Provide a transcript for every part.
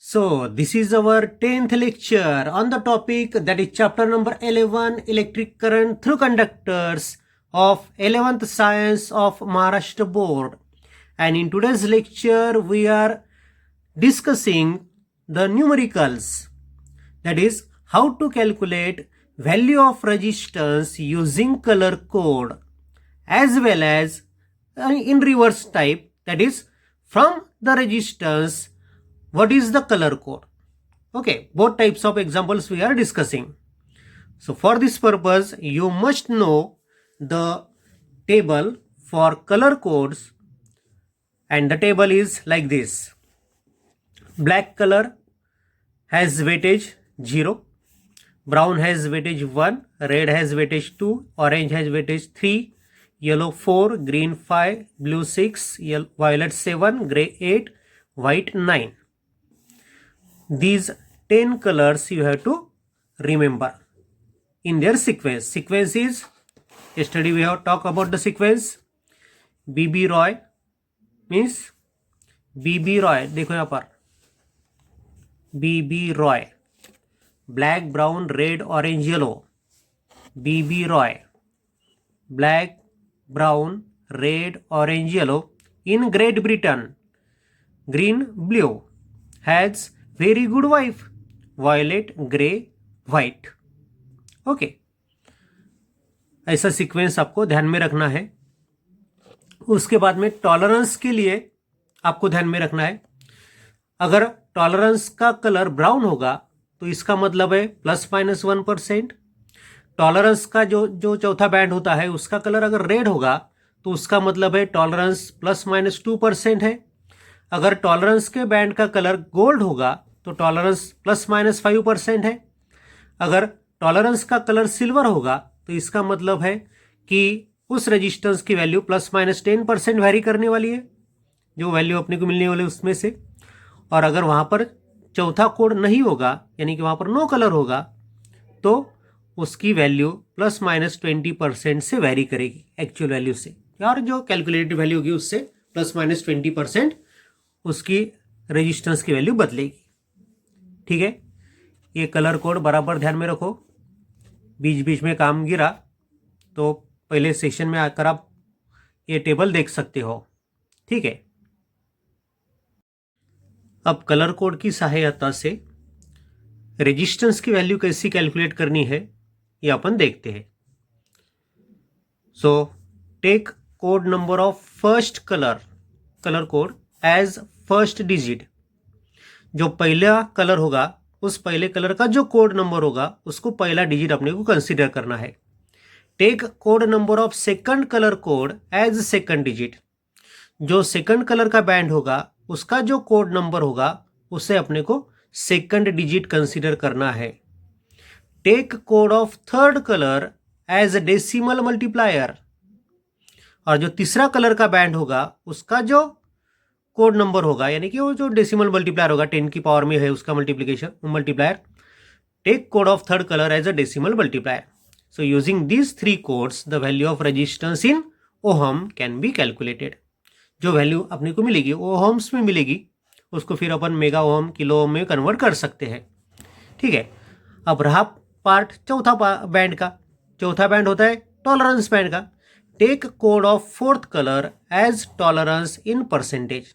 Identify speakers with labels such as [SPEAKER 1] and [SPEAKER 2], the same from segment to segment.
[SPEAKER 1] So, this is our 10th lecture on the topic that is chapter number 11 electric current through conductors of 11th science of Maharashtra board. And in today's lecture we are discussing the numericals, that is how to calculate value of resistance using color code, as well as in reverse type, that is from the resistance what is the color code. Okay, both types of examples we are discussing. So for this purpose you must know the table for color codes, and the table is like this. Black color has weightage 0, brown has weightage 1, red has weightage 2, orange has weightage 3, yellow 4, green 5, blue 6, violet 7, gray 8, white 9. These 10 colors you have to remember in their sequence. Sequence is, yesterday we have talked about the sequence. BB Roy means BB Roy, देखो यहाँ पर BB Roy, black, brown, red, orange, yellow. BB Roy, black, brown, red, orange, yellow. In Great Britain, green, blue, has very good wife, violet, grey, white. Okay, ऐसा sequence आपको ध्यान में रखना है. उसके बाद में टॉलरेंस के लिए आपको ध्यान में रखना है. अगर टॉलरेंस का कलर ब्राउन होगा तो इसका मतलब है ±1%. टॉलरेंस का जो चौथा बैंड होता है उसका कलर अगर रेड होगा तो उसका मतलब है टॉलरेंस ±2% है. अगर टॉलरेंस के बैंड का कलर गोल्ड होगा तो टॉलरेंस ±5% है. अगर टॉलरेंस का कलर सिल्वर होगा तो इसका मतलब है कि उस रेजिस्टेंस की वैल्यू ±10% वैरी करने वाली है, जो वैल्यू अपने को मिलने वाली उसमें से. और अगर वहाँ पर चौथा कोड नहीं होगा, यानी कि वहाँ पर नो कलर होगा, तो उसकी वैल्यू ±20% से वैरी करेगी एक्चुअल वैल्यू से, और जो कैलकुलेटेड वैल्यू होगी उससे ±20% उसकी रेजिस्टेंस की वैल्यू बदलेगी. ठीक है, ये कलर कोड बराबर ध्यान में रखो. बीच बीच में काम गिरा तो पहले सेशन में आकर आप ये टेबल देख सकते हो. ठीक है, अब कलर कोड की सहायता से रेजिस्टेंस की वैल्यू कैसी कैलकुलेट करनी है ये अपन देखते हैं. So take code number of first colour code as first digit. जो पहला कलर होगा उस पहले कलर का जो कोड नंबर होगा उसको पहला डिजिट अपने को कंसीडर करना है. Take code number of second colour code as second digit. जो सेकंड कलर का बैंड होगा उसका जो कोड नंबर होगा उसे अपने को सेकंड डिजिट कंसीडर करना है. Take code of third colour as decimal multiplier. और जो तीसरा कलर का बैंड होगा उसका जो कोड नंबर होगा, यानी कि वो जो डेसिमल मल्टीप्लायर होगा 10 की पावर में है उसका multiplier. Take code of third colour as a decimal multiplier. So using these 3 codes the value of resistance in ohm can be calculated. जो वैल्यू अपने को मिलेगी ओहम्स में मिलेगी, उसको फिर अपन मेगा ओहम, किलो ओहम में कन्वर्ट कर सकते हैं. ठीक है, अब रहा पार्ट चौथा बैंड का. चौथा बैंड होता है टॉलरेंस बैंड का. Take code of fourth colour as tolerance in percentage.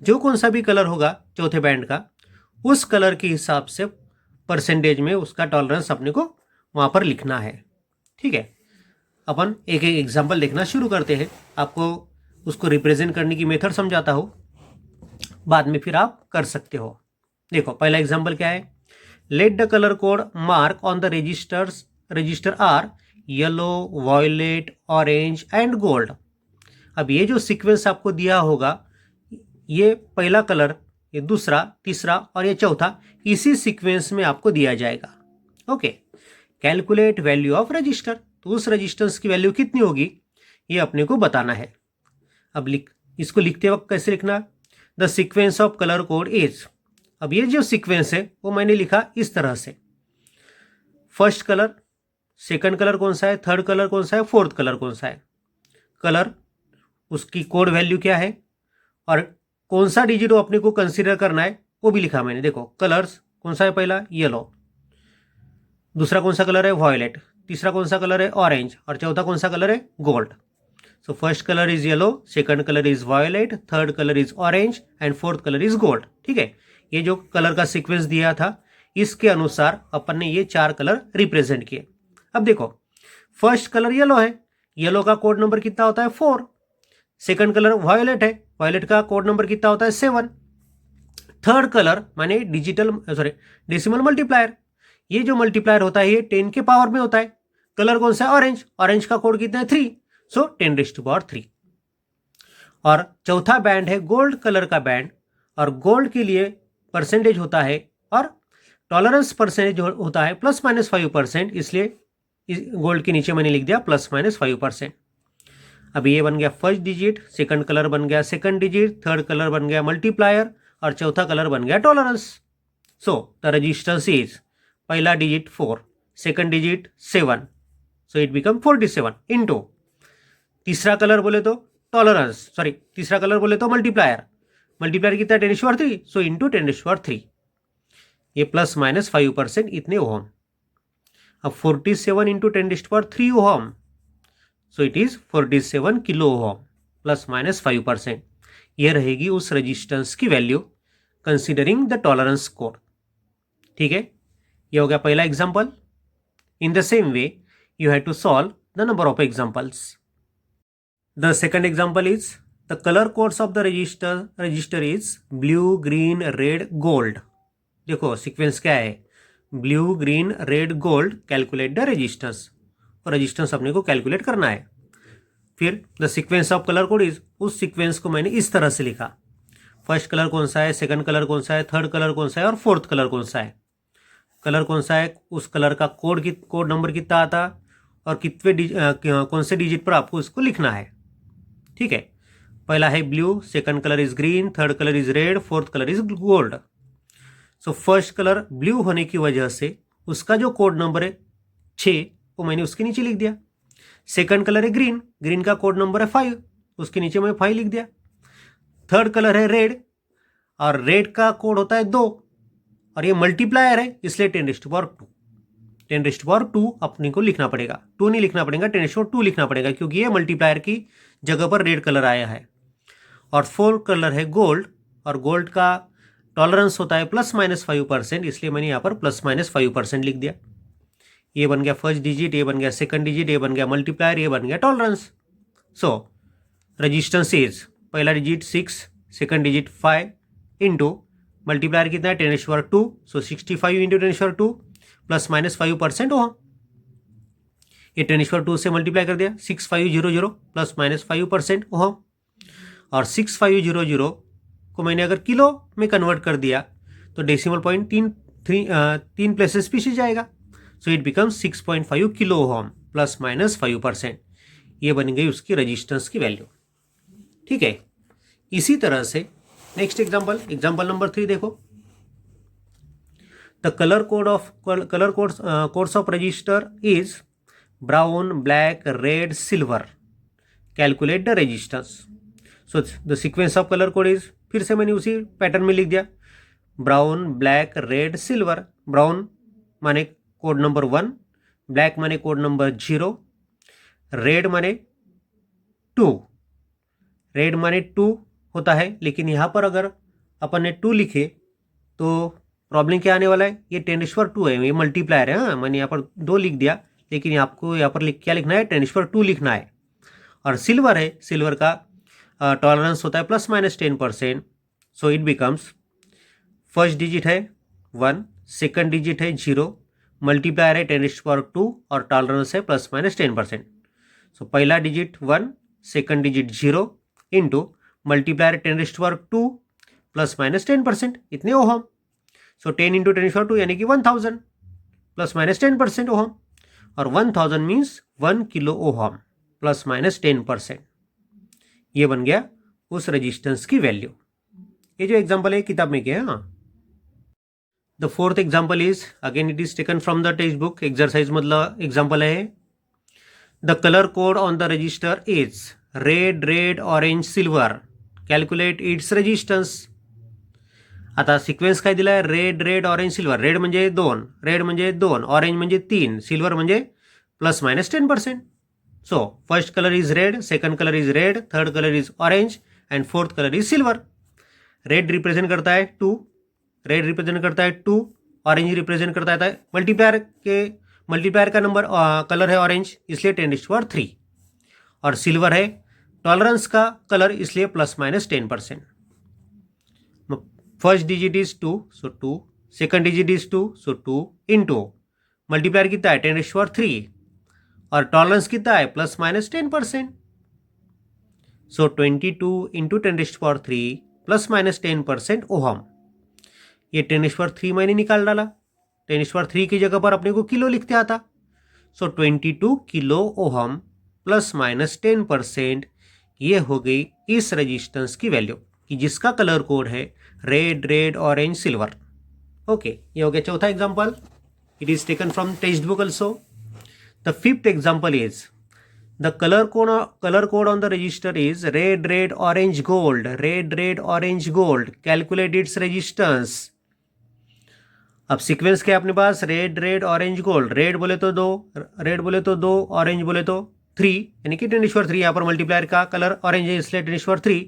[SPEAKER 1] जो कौन सा भी कलर होगा चौथे बैंड का, उस कलर के हिसाब से परसेंटेज में उसका टॉलरेंस अपने को वहाँ पर लिखना है. ठीक है, अपन एक एक एग्जांपल देखना शुरू करते हैं. आपको उसको रिप्रेजेंट करने की मेथड समझाता हूँ, बाद में फिर आप कर सकते हो. देखो पहला एग्जांपल क्या है. Let the colour code mark on the resistor are yellow, violet, orange and gold. अब ये जो सीक्वेंस आपको दिया होगा, ये पहला कलर, ये दूसरा, तीसरा और ये चौथा, इसी सीक्वेंस में आपको दिया जाएगा. Okay, calculate value of register. तो उस रजिस्टेंस की वैल्यू कितनी होगी ये अपने को बताना है. अब इसको लिखते वक्त कैसे लिखना. The sequence of colour code is. अब ये जो सीक्वेंस है वो मैंने लिखा इस तरह से. फर्स्ट कलर, सेकंड कलर कौन सा है, थर्ड कलर कौन सा है, फोर्थ कलर कौन सा है. कलर उसकी कोड वैल्यू क्या है और कौन सा डिजिट अपने को कंसीडर करना है वो भी लिखा मैंने। देखो कलर्स कौन सा है, पहला येलो, दूसरा कौन सा कलर है वॉयलेट, तीसरा कौन सा कलर है ऑरेंज, और चौथा कौन सा कलर है gold. So first colour is yellow, second colour is violet, third colour is orange and fourth colour is gold. ठीक है, ये जो कलर का सीक्वेंस दिया था इसके अनुसार अपन ने ये 4 कलर रिप्रेजेंट किए। अब देखो फर्स्ट कलर येलो है, येलो का कोड नंबर कितना होता है 4। सेकंड कलर वॉयलेट है, वॉयलेट का कोड नंबर कितना होता है 7। थर्ड कलर माने डेसिमल मल्टीप्लायर, ये जो मल्टीप्लायर होता है ये 10 के पावर में होता है। कलर कौन सा है ऑरेंज, ऑरेंज का कोड कितना है 3, सो 10⁻3। और चौथा बैंड है गोल्ड कलर का बैंड, और गोल्ड के लिए परसेंटेज होता है और टॉलरेंस परसेंटेज होता है ±5%, इसलिए गोल्ड के नीचे मैंने लिख दिया ±5%। अभी ये बन गया फर्स्ट डिजिट, सेकंड कलर बन गया सेकंड डिजिट, थर्ड कलर बन गया मल्टीप्लायर और चौथा कलर बन गया tolerance. So the resistance is पहला digit 4, second digit 7, so it become 47 into तीसरा कलर बोले तो टॉलरेंस, तीसरा कलर बोले तो मल्टीप्लायर, मल्टीप्लायर कितना 10⁻3, सो इंटू 10⁻3, ये ±5% इतने ओहम। अब 47 into 10⁻3 ohm, so it is 47 kilo ohm ±5%। यह रहेगी उस रेजिस्टेंस की value considering the tolerance code. ठीक है, यह हो गया पहला example. In the same way you have to solve the number of examples. The second example is the colour codes of the resistor is blue green red gold. देखो sequence क्या है, blue green red gold, calculate the resistance, और resistance अपने को calculate करना है। फिर the sequence of colour code is, उस सीक्वेंस को मैंने इस तरह से लिखा, फर्स्ट कलर कौन सा है, सेकंड कलर कौन सा है, थर्ड कलर कौन सा है और फोर्थ कलर कौन सा है। कलर कौन सा है, उस कलर का कोड नंबर कितना आता और कितने कौन से डिजिट पर आपको इसको लिखना है। ठीक है, पहला है blue, second colour is green, third colour is red, fourth colour is gold. So first colour blue होने की वजह से उसका जो कोड नंबर है 6 वो मैंने उसके नीचे लिख दिया। सेकंड कलर है ग्रीन, ग्रीन का कोड नंबर है 5, उसके नीचे मैं 5 लिख दिया। थर्ड कलर है रेड, और रेड का कोड होता है 2, और ये मल्टीप्लायर है इसलिए 10⁻2, 10⁻2 अपने को लिखना पड़ेगा, 2 नहीं लिखना पड़ेगा, 10⁻2 लिखना पड़ेगा क्योंकि ये मल्टीप्लायर की जगह पर रेड कलर आया है। और फोर्थ कलर है गोल्ड, और गोल्ड का टॉलरेंस होता है ±5%, इसलिए मैंने यहाँ पर ±5% लिख दिया। ये बन गया फर्स्ट डिजिट, ये बन गया सेकंड डिजिट, ये बन गया मल्टीप्लायर, ये बन गया टॉलरेंस। सो रेजिस्टेंस इज पहला digit 6, second digit 5 into multiplier कितना है 10⁻2, सो 65 इंटू 10⁻2 ±5% ओहम। ये 10⁻2 से मल्टीप्लाई कर दिया, 6500 ±5% ओहम। और 6500 को मैंने अगर किलो में कन्वर्ट कर दिया तो डेसिमल पॉइंट 3 प्लेसेस पीछे जाएगा, so it becomes 6.5 kilo ohm ±5%। ये बन गई उसकी रेजिस्टेंस की वैल्यू। ठीक है, इसी तरह से नेक्स्ट एग्जांपल नंबर 3 देखो। The colour codes of register is brown, black, red, silver, calculate the resistance. So the sequence of colour code is, फिर से मैंने उसी पैटर्न में लिख दिया, brown, black, red, silver. Brown माने कोड नंबर 1, ब्लैक माने कोड नंबर 0, रेड माने 2, रेड माने 2 होता है, लेकिन यहाँ पर अगर अपन ने 2 लिखे तो प्रॉब्लम क्या आने वाला है, ये 10⁻2 है, ये मल्टीप्लायर है। हाँ, मैंने यहाँ पर 2 लिख दिया, लेकिन आपको यहाँ पर क्या लिखना है 10⁻2 लिखना है। और सिल्वर है, सिल्वर का टॉलरेंस होता है ±10%, so it becomes first digit है 1, सेकंड डिजिट है 0, मल्टीप्लायर है 10⁻2 और टॉलरेंस है ±10%। सो पहला digit 1, second digit 0 into multiplier 10⁻2 ±10%, इतने ओहम। सो 10 इंटू 10⁻2 यानी कि 1000 ±10% ओहम, और 1000 मीन्स 1 किलो ओहम ±10%। ये बन गया उस रेजिस्टेंस की वैल्यू। ये जो एग्जांपल है किताब में किया है। हाँ, the fourth example is again it is taken from the text book, exercise मतलब एग्जांपल है। The colour code on the resistor is red, orange, silver, calculate its resistance. आता सिक्वेन्स काय दिला आहे, red red orange silver. Red म्हणजे 2, red म्हणजे 2, orange म्हणजे 3, silver म्हणजे +-10%. सो first colour is red, second colour is red, third colour is orange and fourth colour is silver. Red represent करता है 2, रेड रिप्रेजेंट करता है 2, ऑरेंज रिप्रेजेंट करता है मल्टीप्लायर का नंबर कलर है ऑरेंज, इसलिए 10⁻3. और सिल्वर है टॉलरेंस का कलर, इसलिए +-10%. First digit is 2, so 2, second digit is 2, so 2 into multiplier कितना है 10⁻3 और टॉलरेंस कितना है +-10%. सो 22 इंटू 10⁻3 +-10% ओहम. ये 10⁻3 मैंने निकाल डाला, 10⁻3 की जगह पर अपने को किलो लिखते आता. सो 22 किलो ओहम +-10%. ये हो गई इस रेजिस्टेंस की वैल्यू कि जिसका कलर कोड है red red orange silver. Okay, ये हो गया चौथा example. It is taken from text book also. The fifth example is the colour code on the resistor is red red orange gold. Red red orange gold, calculate its resistance. अब sequence क्या है अपने पास, red red orange gold. Red बोले तो 2, red बोले तो 2, orange बोले तो 3, यानी कि 10⁻3. यहाँ पर मल्टीप्लायर का कलर ऑरेंज है इसलिए 10⁻3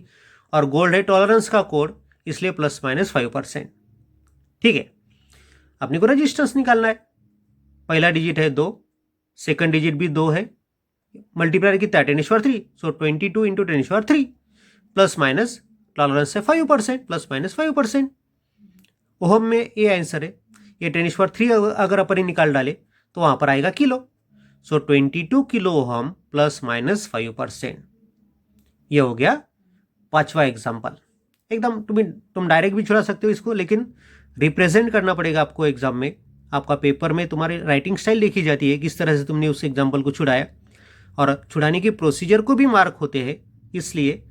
[SPEAKER 1] और गोल्ड है टॉलरेंस का कोड, इसलिए +-5%. ठीक है, अपने को रेजिस्टेंस निकालना है. पहला डिजिट है 2, सेकंड डिजिट भी 2 है, मल्टीप्लायर कितना है 10⁻3, सो 22 इंटू 10⁻3 प्लस टॉलरेंस है 5%, +-5%. ओहम में ये आंसर है. ये 10⁻3 अगर अपन निकाल डाले तो वहां पर आएगा किलो. सो 22 किलो ओहम +-5%. ये हो गया पांचवा एग्जाम्पल. एकदम तुम डायरेक्ट भी छुड़ा सकते हो इसको, लेकिन रिप्रेजेंट करना पड़ेगा आपको एग्जाम में. आपका पेपर में तुम्हारी राइटिंग स्टाइल देखी जाती है, किस तरह से तुमने उस एग्जाम्पल को छुड़ाया, और छुड़ाने के प्रोसीजर को भी मार्क होते हैं, इसलिए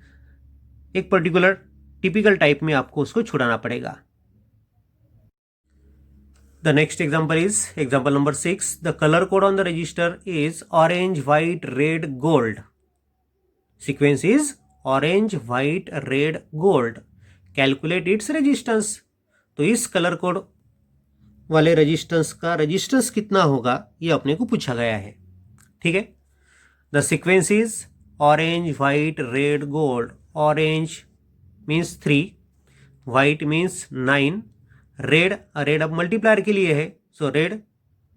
[SPEAKER 1] एक पर्टिकुलर टिपिकल टाइप में आपको उसको छुड़ाना पड़ेगा. The next example is example number 6. The color code on the register is orange, white, red, gold. Sequence is orange, white, red, gold. Calculate its resistance. तो इस कलर कोड वाले resistance का resistance कितना होगा ये अपने को पूछा गया है. ठीक है, the sequence is orange, white, red, gold. Orange means 3, white means 9, red अब मल्टीप्लायर के लिए है, सो रेड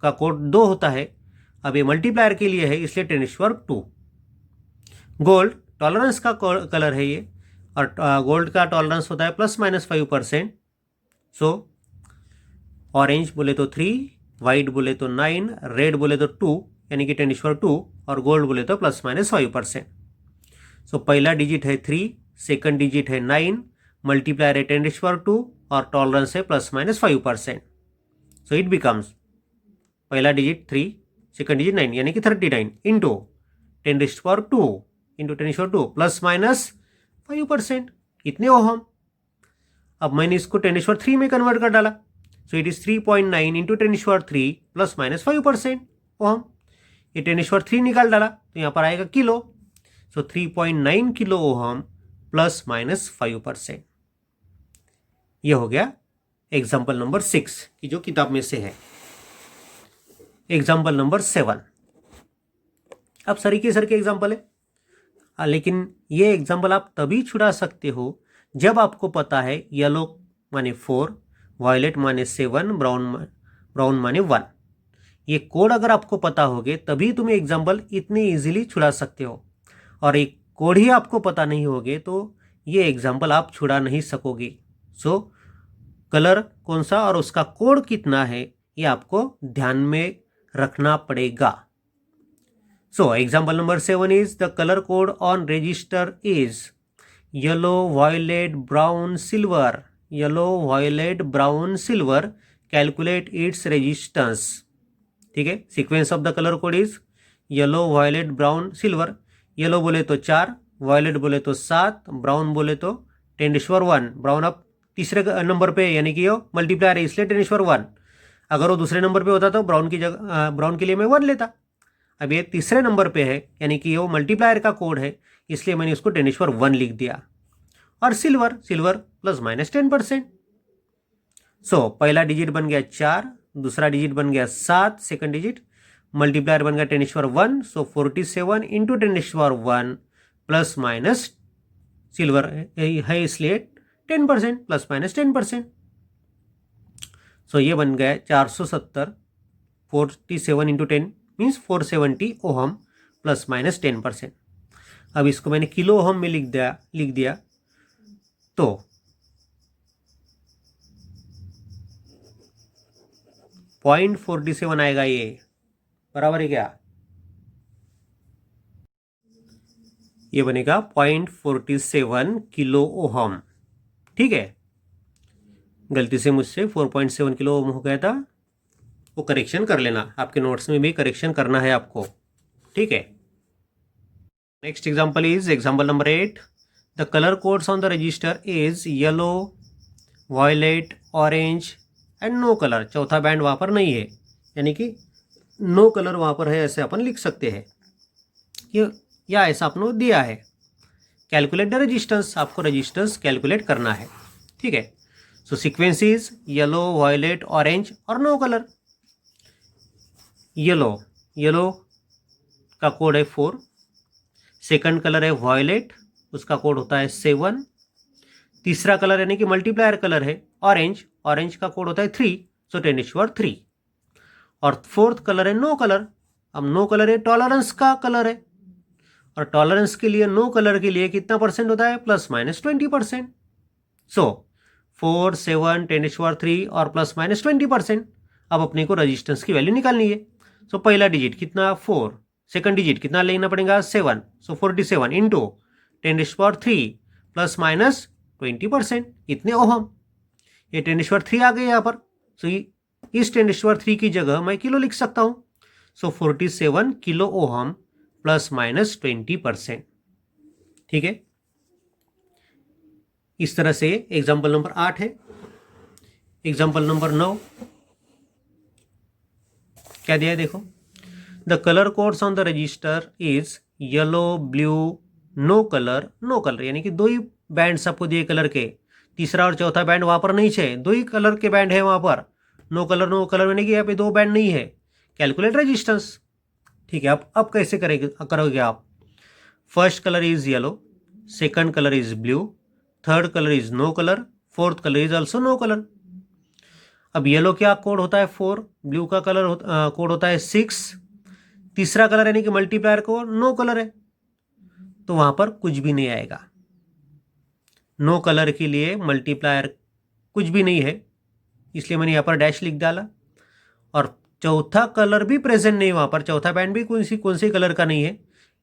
[SPEAKER 1] का कोड 2 होता है. अब ये मल्टीप्लायर के लिए है इसलिए 10⁻2. गोल्ड टॉलरेंस का कलर है ये, और गोल्ड का टॉलरेंस होता है +-5%. सो ऑरेंज बोले तो 3, वाइट बोले तो 9, रेड बोले तो 2, यानी कि 10⁻2, और गोल्ड बोले तो +-5%. सो पहला डिजिट है 3, सेकंड डिजिट है 9, मल्टीप्लायर है 10⁻2 और टॉलरेंस है +-5%. सो इट बिकम्स पहला डिजिट 3, सेकंड डिजिट 9, यानी कि 39 इंटू 10⁻2 इंटू 10⁻2 +-5%. इतने ओहम. अब मैंने इसको 10⁻3 में कन्वर्ट कर डाला, सो इट इज 3.9 इंटू 10⁻3 +-5% ओहम. ये 10⁻3 निकाल डाला तो यहाँ पर आएगा किलो. सो 3.9 किलो ओहम +-5%. यह हो गया एग्जाम्पल नंबर 6 की जो किताब में से है. Example number 7. अब सर के एग्जाम्पल है, लेकिन ये एग्जाम्पल आप तभी छुड़ा सकते हो जब आपको पता है येलो माने 4, वायलेट माने 7, ब्राउन माने 1. ये कोड अगर आपको पता होगे तभी तुम एग्जाम्पल इतने इजीली छुड़ा सकते हो, और एक कोड ही आपको पता नहीं होगे तो ये एग्जाम्पल आप छुड़ा नहीं सकोगे. सो कलर कौन सा और उसका कोड कितना है ये आपको ध्यान में रखना पड़ेगा. So example number 7 is the colour code on resistor is yellow, violet, brown, silver. Yellow, violet, brown, silver. Calculate its resistance. ठीक है, sequence of the colour code is yellow, violet, brown, silver. Yellow बोले तो 4, violet बोले तो 7, brown बोले तो 10⁻1. Brown अब तीसरे नंबर पे, यानी कि वो मल्टीप्लायर है इसलिए 10⁻1. अगर वो दूसरे नंबर पे होता तो ब्राउन की जगह ब्राउन के लिए मैं 1 लेता. अब ये तीसरे नंबर पे है, यानी कि वो मल्टीप्लायर का कोड है इसलिए मैंने उसको 10⁻1 लिख दिया. और सिल्वर +-10%. सो पहला डिजिट बन गया 4, दूसरा डिजिट बन गया 7, सेकंड डिजिट, मल्टीप्लायर बन गया 10⁻1, सो 47 इंटू 10⁻1 प्लस माइनस सिल्वर है इसलिए 10%, प्लस माइनस 10%। सो ये बन गया 470, 47 into 10 means 470 ohm plus minus 10%। अब इसको मैंने किलो ओहम में लिख दिया तो 0.47 आएगा, ये बराबर है क्या? ये बनेगा 0.47 किलो ओहम। ठीक है, गलती से मुझसे 4.7 किलो ओहम हो गया था, वो करेक्शन कर लेना, आपके नोट्स में भी करेक्शन करना है आपको। ठीक है, next example is example number 8। The colour codes on the resistor is yellow, violet, orange and no colour. चौथा बैंड वहाँ पर नहीं है, यानी कि नो कलर वहाँ पर है, ऐसे अपन लिख सकते हैं या ऐसा आपने दिया है। कैलकुलेट द रजिस्टेंस, आपको रजिस्टेंस कैलकुलेट करना है। ठीक है, so sequence is yellow, violet, orange और नो कलर। येलो का कोड है 4, सेकंड कलर है वायलेट, उसका कोड होता है 7, तीसरा कलर यानी कि मल्टीप्लायर कलर है ऑरेंज का कोड होता है 3, सो 10⁻3, और फोर्थ कलर है नो कलर। अब नो कलर है टॉलरेंस का कलर है, और टॉलरेंस के लिए नो कलर के लिए कितना परसेंट होता है? Plus minus 20%। सो 4, 7, 10⁻3 और प्लस माइनस 20%। अब अपने को रजिस्टेंस की वैल्यू निकालनी है। सो पहला डिजिट कितना? 4, सेकंड डिजिट कितना लेना पड़ेगा? 7, सो 47 इंटू 10⁻3 प्लस माइनस 20%, इतने ओहम। ये 10⁻3 आ गए यहाँ पर, सो इस 10⁻3 की जगह मैं किलो लिख सकता हूँ। सो 47 किलो ओहम प्लस माइनस 20%। ठीक है, इस तरह से एग्जाम्पल नंबर 8 है। एग्जाम्पल नंबर 9 क्या दिया है देखो। The colour codes on the resistor is yellow, blue, no colour, यानी कि दो ही बैंड्स आपको दिए कलर के, तीसरा और चौथा बैंड वहां पर नहीं है, दो ही कलर के बैंड है वहां पर। नो कलर यानी कि यहाँ पे दो बैंड नहीं है। Calculate resistance. ठीक है, अब कैसे करोगे आप? First colour is yellow, second colour is blue, third colour is no colour, fourth colour is also no colour. अब येलो क्या कोड होता है? 4, ब्लू का कलर कोड होता है 6, तीसरा कलर यानी कि मल्टीप्लायर को नो कलर है, तो वहां पर कुछ भी नहीं आएगा। नो कलर के लिए मल्टीप्लायर कुछ भी नहीं है, इसलिए मैंने यहाँ पर डैश लिख डाला। और चौथा कलर भी प्रेजेंट नहीं वहाँ पर, चौथा बैंड भी कौन सी कलर का नहीं है,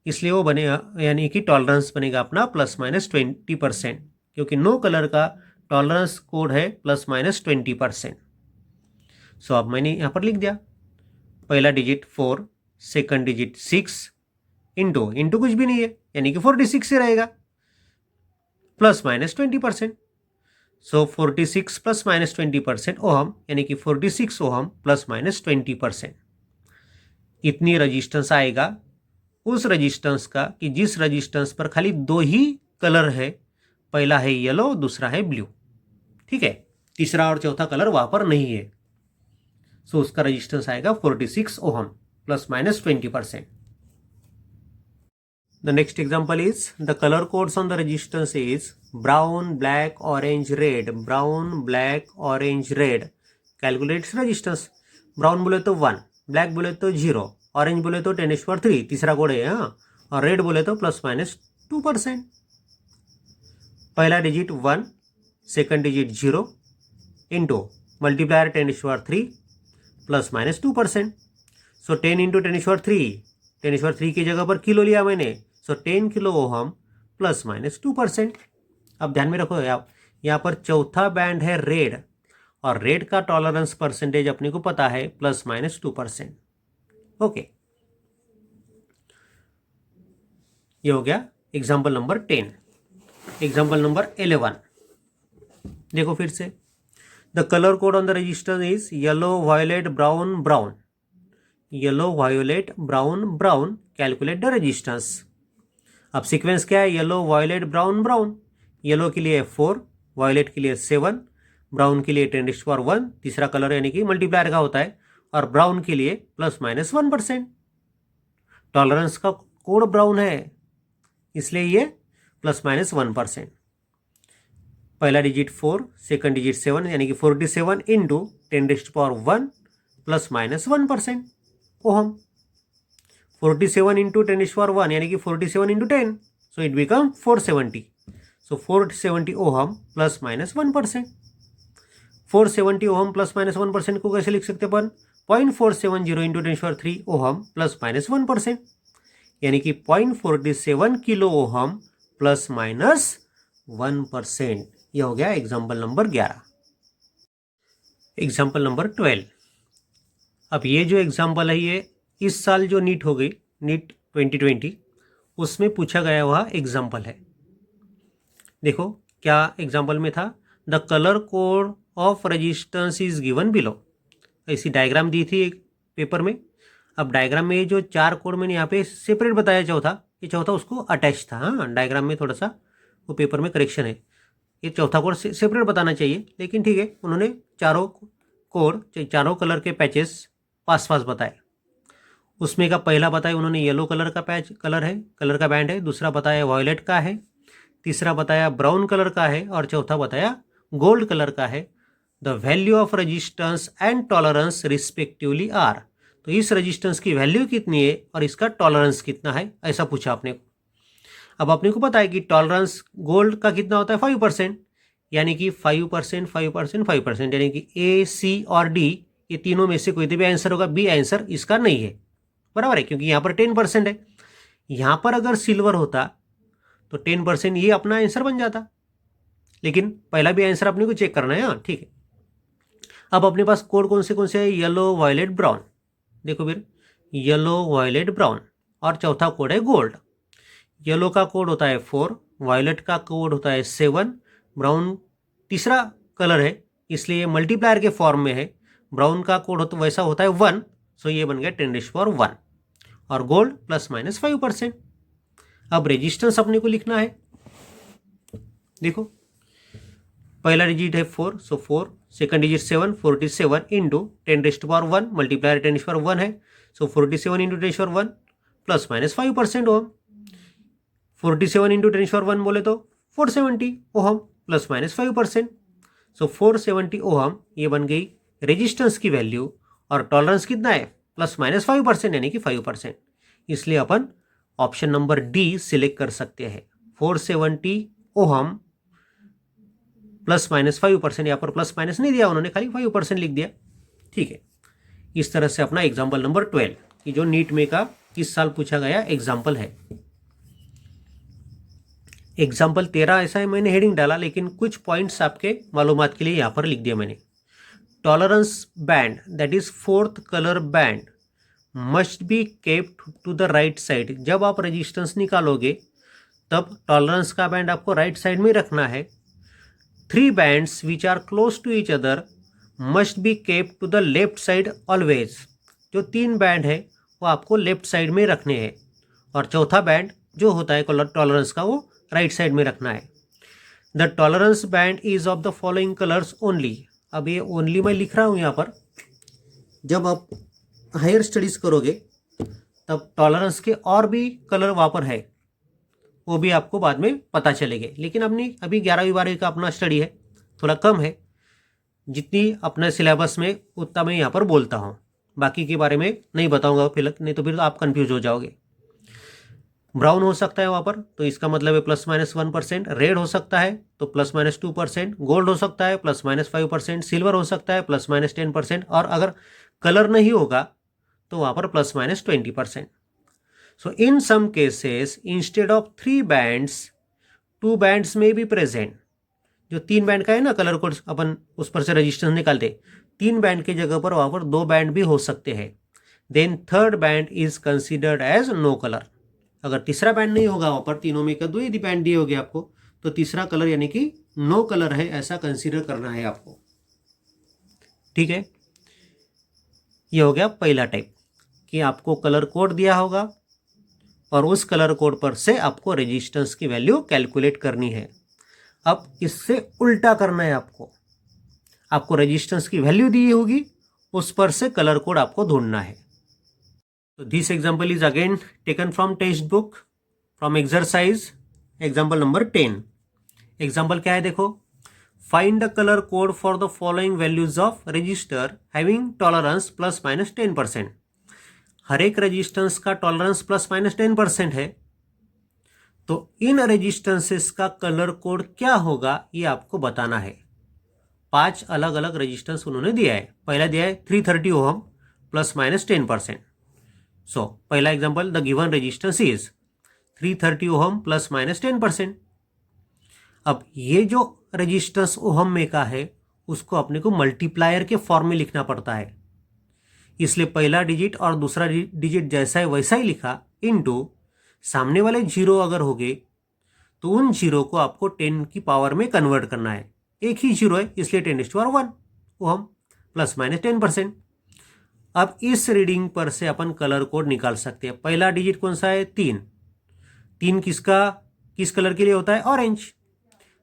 [SPEAKER 1] इसलिए वो बनेगा, यानी कि टॉलरेंस बनेगा अपना प्लस माइनस 20%, क्योंकि नो कलर का टॉलरेंस कोड है प्लस माइनस 20%। सो अब मैंने यहाँ पर लिख दिया, पहला डिजिट 4, सेकंड डिजिट 6, इंटू कुछ भी नहीं है, यानी कि 46 ही रहेगा, प्लस माइनस 20%। सो 46 प्लस माइनस 20% ओहम, यानी कि 46 ओहम प्लस माइनस 20%। इतनी रजिस्टेंस आएगा उस रजिस्टेंस का कि जिस रजिस्टेंस पर खाली दो ही कलर है, पहला है येलो, दूसरा है ब्लू। ठीक है, तीसरा और चौथा कलर वहां पर नहीं है, सो उसका रजिस्टेंस आएगा 46 ohm plus minus 20%। The next example is the color codes on the resistance is brown, black, orange, red, brown, black, orange, red. Calculates resistance. Brown बोले तो 1, ब्लैक बोले तो 0, ऑरेंज बोले तो 10⁻3, तीसरा कोड है हाँ, और रेड बोले तो प्लस माइनस 2%। पहला digit 1, second digit 0, into multiplier 10⁻3 plus minus 2%। सो 10 इंटू 10⁻3 की जगह पर किलो लिया मैंने, सो 10 किलो ओहम प्लस माइनस 2%। अब ध्यान में रखो आप, यहाँ पर चौथा बैंड है रेड, और रेड का टॉलरेंस परसेंटेज अपने को पता है प्लस माइनस 2%। ओके, ये हो गया एग्जाम्पल नंबर 10। एग्जाम्पल नंबर 11 देखो फिर से। The colour code on the resistor is yellow, violet, brown, brown, yellow, violet, brown, brown. Calculate the resistance. अब सीक्वेंस क्या है? Yellow, violet, brown, brown. Yellow के लिए 4, वायोलेट के लिए 7, ब्राउन के लिए 10⁻⁴ तीसरा कलर यानी कि मल्टीप्लायर का होता है, और ब्राउन के लिए ±1%। टॉलरेंस का कोड ब्राउन है, इसलिए ये ±1%। पहला डिजिट 4, सेकंड डिजिट 7, यानी कि 47 इंटू 10⁻⁴ ±1% ओहम। 47 इंटू 10⁻⁴ यानी कि 47 into 10, so it become 470। So 470 ohm ±1%। 470 ohm ±1% को कैसे लिख सकते अपन? 0.470 इंटू 10⁻³ ओहम ±1%, यानी कि 0.47 किलो ओहम ±1%। यह हो गया एग्जाम्पल नंबर 11। Example number 12। अब ये जो एग्जाम्पल है ये इस साल जो नीट हो गई, नीट 2020, उसमें पूछा गया हुआ एग्जाम्पल है। देखो क्या एग्जाम्पल में था, the colour code of resistance is given below. ऐसी डायग्राम दी थी एक पेपर में। अब डायग्राम में जो 4 कोड मैंने यहाँ पे सेपरेट बताया, चौथा, ये चौथा उसको अटैच था। हाँ, डायग्राम में थोड़ा सा वो पेपर में करेक्शन है, ये चौथा कोड सेपरेट बताना चाहिए, लेकिन ठीक है, उन्होंने चारों कोड, चारों कलर के पैचेस पास पास बताए। उसमें का पहला बताया उन्होंने येलो कलर का पैच कलर का बैंड है, दूसरा बताया वॉयलेट का है, तीसरा बताया ब्राउन कलर का है, और चौथा बताया गोल्ड कलर का है। The value of resistance and tolerance respectively are. तो इस रेजिस्टेंस की वैल्यू कितनी है और इसका टॉलरेंस कितना है, ऐसा पूछा आपने को। अब आपने को पता है कि टॉलरेंस गोल्ड का कितना होता है 5%, यानी कि 5%, 5%, 5%, यानी कि ए, सी और डी ये तीनों में से कोई भी आंसर होगा। बी आंसर इसका नहीं है, बराबर है, क्योंकि यहाँ पर 10% है। यहाँ पर अगर सिल्वर होता तो 10% ये अपना आंसर बन जाता, लेकिन पहला भी आंसर अपने को चेक करना है। हाँ, ठीक है। अब अपने पास कोड कौन से है? Yellow, violet, brown. देखो फिर, येलो, वायलेट, ब्राउन, और चौथा कोड है गोल्ड। येलो का कोड होता है 4, वायलेट का कोड होता है 7, ब्राउन तीसरा कलर है इसलिए मल्टीप्लायर के फॉर्म में है, ब्राउन का कोड वैसा होता है 1, सो ये बन गया 10⁻⁴, और गोल्ड ±5%। अब रेजिस्टेंस अपने को लिखना है। देखो पहला डिजिट है 4, सो 4, सेकंड डिजिट 7, 47 इंटू 10⁻⁴, मल्टीप्लायर 10⁻⁴ है, सो 47 इंटू 10⁻⁴ ±5% ओहम। 47 इंटू 10⁻⁴ बोले तो 470 ओहम ±5%। सो 470 ओहम ये बन गई रेजिस्टेंस की वैल्यू, और टॉलरेंस कितना है? ±5%, यानी कि 5%। इसलिए अपन ऑप्शन नंबर डी सिलेक्ट कर सकते हैं। 470 ओहम ±5%, यहाँ पर प्लस माइनस नहीं दिया उन्होंने, खाली 5% लिख दिया। ठीक है, इस तरह से अपना एग्जाम्पल नंबर 12 की जो नीट में का इस साल पूछा गया एग्जाम्पल है। एग्जाम्पल 13 ऐसा है, मैंने हेडिंग डाला लेकिन कुछ पॉइंट्स आपके मालूमात के लिए यहाँ पर लिख दिया मैंने। Tolerance band, that is 4th colour band, must be kept to the right side. जब आप रेजिस्टेंस निकालोगे तब टॉलरेंस का बैंड आपको राइट साइड में रखना है। 3 bands which are close to each other must be kept to the left side always. जो 3 बैंड है वो आपको लेफ्ट साइड में रखने हैं, और चौथा बैंड जो होता है टॉलरेंस का वो राइट साइड में रखना है। The tolerance band is of the following colours only. अब ये ओनली मैं लिख रहा हूँ यहाँ पर, जब आप हायर स्टडीज करोगे तब टॉलरेंस के और भी कलर वहाँ पर है, वो भी आपको बाद में पता चलेंगे, लेकिन अभी 11वीं 12वीं का अपना स्टडी है, थोड़ा कम है, जितनी अपने सिलेबस में उतना मैं यहाँ पर बोलता हूँ, बाकी के बारे में नहीं बताऊँगा फिलहाल, नहीं तो फिर आप कंफ्यूज हो जाओगे। ब्राउन हो सकता है वहाँ पर, तो इसका मतलब है ±1%। रेड हो सकता है तो ±2%। गोल्ड हो सकता है ±5%। सिल्वर हो सकता है ±10%, और अगर कलर नहीं होगा तो वहाँ पर ±20%। So in some cases instead of 3 bands 2 bands में बी प्रेजेंट। जो 3 बैंड का है ना कलर कोड, अपन उस पर से रजिस्टेंस निकालते, 3 बैंड की जगह पर वहाँ पर 2 बैंड भी हो सकते हैं। Then 3rd band is considered as no colour. अगर तीसरा बैंड नहीं होगा वहाँ पर, तीनों में का 2 ही बैंड दिए होंगे आपको, तो तीसरा कलर यानी कि नो कलर है, ऐसा कंसीडर करना है आपको। ठीक है, ये हो गया पहला टाइप कि आपको कलर कोड दिया होगा और उस कलर कोड पर से आपको रेजिस्टेंस की वैल्यू कैलकुलेट करनी है। अब इससे उल्टा करना है आपको। आपको रेजिस्टेंस की वैल्यू दी होगी, उस पर से कलर कोड आपको ढूंढना है। तो this example is again taken from text book from exercise example number 10। Example क्या है देखो, find the colour code for the following values of register having tolerance plus minus 10%। हर एक रजिस्टेंस का टॉलरेंस प्लस माइनस 10% है, तो इन resistances का colour code क्या होगा ये आपको बताना है। 5 अलग अलग रजिस्टेंस उन्होंने दिया है। पहला दिया है 330 ओहम प्लस माइनस 10%। सो पहला example, the given resistance is 330 ohm plus minus 10%। अब ये जो रेजिस्टेंस ओहम में का है उसको अपने को मल्टीप्लायर के फॉर्म में लिखना पड़ता है, इसलिए पहला डिजिट और दूसरा डिजिट जैसा है वैसा ही लिखा, इनटू सामने वाले जीरो अगर हो गए तो उन जीरो को आपको 10 की पावर में कन्वर्ट करना है। एक ही जीरो है इसलिए 10⁻1 ओहम प्लस माइनस 10%। अब इस रीडिंग पर से अपन कलर कोड निकाल सकते हैं। पहला डिजिट कौन सा है, 3। 3 किस कलर के लिए होता है, ऑरेंज।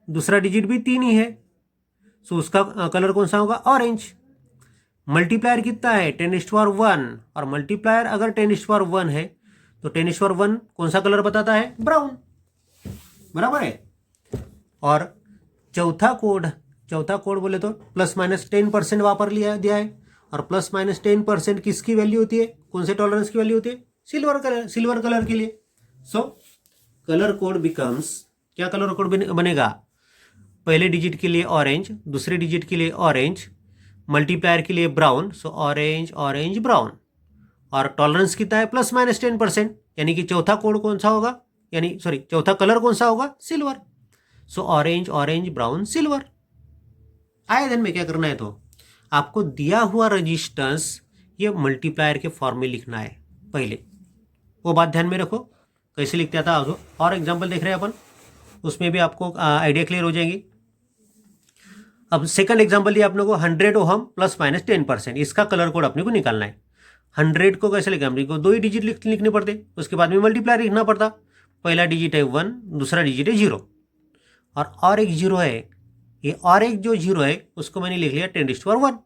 [SPEAKER 1] दूसरा डिजिट भी 3 ही है, सो उसका कलर कौन सा होगा, ऑरेंज। मल्टीप्लायर कितना है, 10⁻1, और मल्टीप्लायर अगर 10⁻1 है तो 10⁻1 कौन सा कलर बताता है, ब्राउन, बराबर है। और चौथा कोड बोले तो प्लस माइनस 10% वापर लिया दिया है, और प्लस माइनस 10% किसकी वैल्यू होती है, कौन से टॉलरेंस की वैल्यू होती है, सिल्वर कलर के लिए। सो कलर कोड बिकम्स, क्या कलर कोड बनेगा, पहले डिजिट के लिए ऑरेंज, दूसरे डिजिट के लिए ऑरेंज, मल्टीप्लायर के लिए ब्राउन, सो ऑरेंज ऑरेंज ब्राउन, और टॉलरेंस कितना है, प्लस माइनस 10%, यानी कि चौथा कोड कौन सा होगा, चौथा कलर कौन सा होगा, सिल्वर। सो ऑरेंज ऑरेंज ब्राउन सिल्वर। आए दिन में क्या करना है, तो आपको दिया हुआ रजिस्टेंस ये मल्टीप्लायर के फॉर्म में लिखना है पहले, वो बात ध्यान में रखो। कैसे लिखते था और एग्जांपल देख रहे हैं अपन, उसमें भी आपको आइडिया क्लियर हो जाएगी। अब सेकंड एग्जांपल दिया अपने को 100 ओहम प्लस माइनस 10%, इसका कलर कोड अपने को निकालना है। 100 को कैसे लिखा, अपने को 2 ही डिजिट लिखने पड़ते, उसके बाद में मल्टीप्लायर लिखना पड़ता। पहला डिजिट है 1, दूसरा डिजिट है 0, और एक जीरो है, ये और एक जो जीरो है उसको मैंने लिख लिया 10⁻1।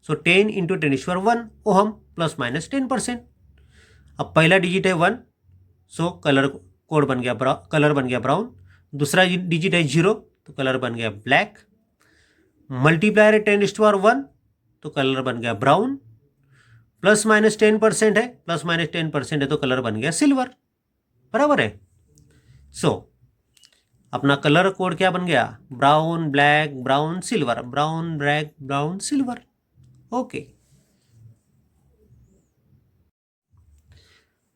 [SPEAKER 1] सो 10 इंटू 10⁻1 ओहम प्लस माइनस 10%। अब पहला डिजिट है 1, सो कलर बन गया ब्राउन। दूसरा डिजिट है 0, तो कलर बन गया ब्लैक। मल्टीप्लायर है 10⁻1, तो कलर बन गया ब्राउन। प्लस माइनस 10% है, तो कलर बन गया सिल्वर, बराबर है। सो अपना कलर कोड क्या बन गया, brown black brown silver, brown black brown silver. Okay,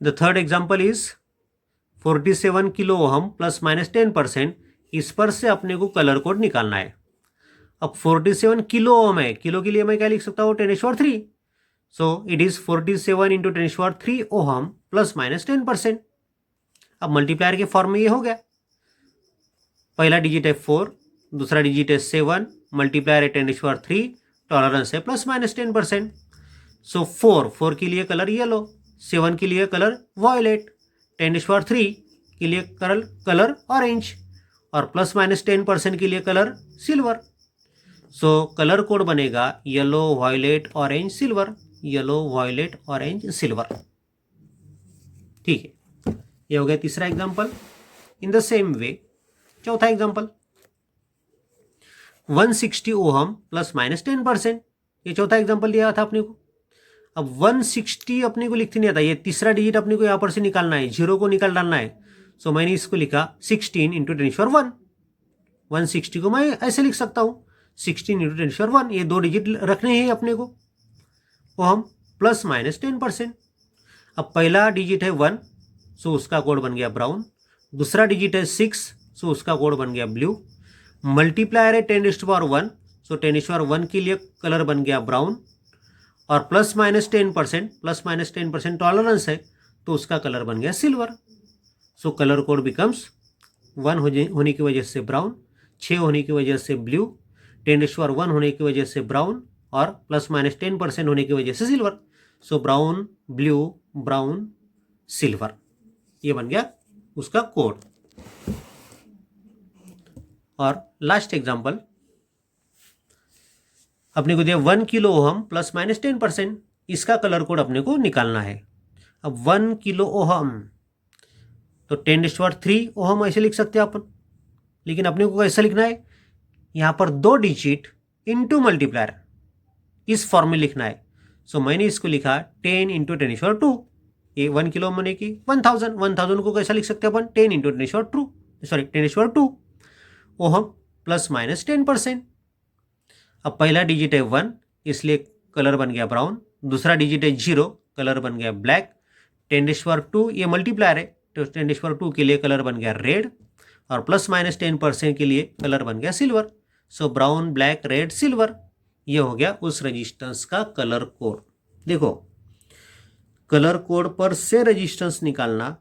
[SPEAKER 1] the third example is 47 kilo ohm plus minus 10%। इस पर से अपने को कलर कोड निकालना है। अब 47 किलो ओम है, किलो के लिए मैं क्या लिख सकता हूँ, 10⁻3। सो it is 47 into 10⁻3 ohm plus minus 10%। अब मल्टीप्लायर के फॉर्म में ये हो गया, पहला डिजिट है 4, दूसरा डिजिट है 7, मल्टीप्लायर है 10⁻3, टॉलरेंस है प्लस माइनस 10%। सो 4 के लिए कलर येलो, 7 के लिए कलर वॉयलेट, 10⁻3 के लिए कलर ऑरेंज, और प्लस माइनस 10% के लिए colour silver. So colour code बनेगा yellow violet orange silver, yellow violet orange silver. ठीक है, ये हो गया तीसरा example. In the same way चौथा एग्जांपल 160 ओहम प्लस माइनस 10%, ये चौथा एग्जांपल दिया था अपने को। अब 160 अपने को लिखते नहीं आता, ये तीसरा डिजिट अपने को यहाँ पर से निकालना है, 0 को निकाल डालना है। सो मैंने इसको लिखा 16 इंटू 10⁻1। 160 को मैं ऐसे लिख सकता हूँ 16 इंटू 10⁻1, ये 2 डिजिट रखने हैं अपने को, ओहम प्लस माइनस 10%। अब पहला डिजिट है 1, सो उसका कोड बन गया ब्राउन। दूसरा डिजिट है 6, सो उसका कोड बन गया ब्लू। मल्टीप्लायर है 10⁻1, सो 10⁻1 के लिए कलर बन गया ब्राउन, और प्लस माइनस 10% टॉलरेंस है, तो उसका कलर बन गया silver. So colour code becomes 1 होने की वजह से ब्राउन, 6 होने की वजह से ब्लू, 10⁻1 होने की वजह से ब्राउन, और प्लस माइनस 10% होने की वजह से सिल्वर। सो ब्राउन ब्लू ब्राउन सिल्वर, ये बन गया उसका कोड। और लास्ट एग्जांपल अपने को दिया 1 किलो ओहम प्लस माइनस 10%, इसका कलर कोड अपने को निकालना है। अब 1 किलो ओहम तो 10⁻³ ओहम ऐसे लिख सकते हैं अपन, लेकिन अपने को कैसे लिखना है, यहाँ पर 2 डिजिट इंटू मल्टीप्लायर, इस फॉर्म में लिखना है। सो मैंने इसको लिखा 10 इंटू 10⁻²। ये 1 किलो मैंने की 1000 को कैसा लिख सकते हैं अपन, 10 इंटू 10⁻² ओहम प्लस माइनस 10%। अब पहला डिजिट है 1, इसलिए कलर बन गया ब्राउन। दूसरा डिजिट है 0, कलर बन गया ब्लैक। 10⁻² ये मल्टीप्लायर है, तो 10⁻² के लिए कलर बन गया रेड, और प्लस माइनस 10% के लिए कलर बन गया सिल्वर। सो ब्राउन, ब्लैक, रेड, सिल्वर, ये हो गया उस रेजिस्टेंस का कलर कोड। देखो, कलर कोड पर से रेजिस्टेंस निकालना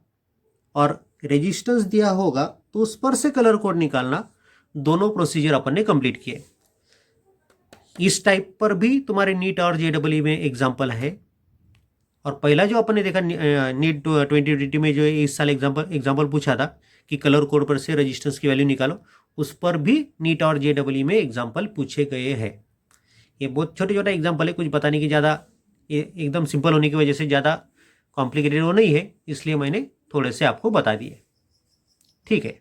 [SPEAKER 1] और रेजिस्टेंस दिया होगा तो उस पर से कलर कोड निकालना, दोनों प्रोसीजर अपन ने कंप्लीट किए। इस टाइप पर भी तुम्हारे नीट और JEE में एग्जाम्पल है। और पहला जो अपन ने देखा नीट 2020 में जो इस साल एग्जाम्पल पूछा था कि कलर कोड पर से रेजिस्टेंस की वैल्यू निकालो, उस पर भी नीट और JEE में एग्जाम्पल पूछे गए हैं। ये बहुत छोटे छोटे एग्जाम्पल है, कुछ बताने की ज़्यादा, ये एकदम सिंपल होने की वजह से ज़्यादा कॉम्प्लिकेटेड वो नहीं है, इसलिए मैंने थोड़े से आपको बता दिए। ठीक है।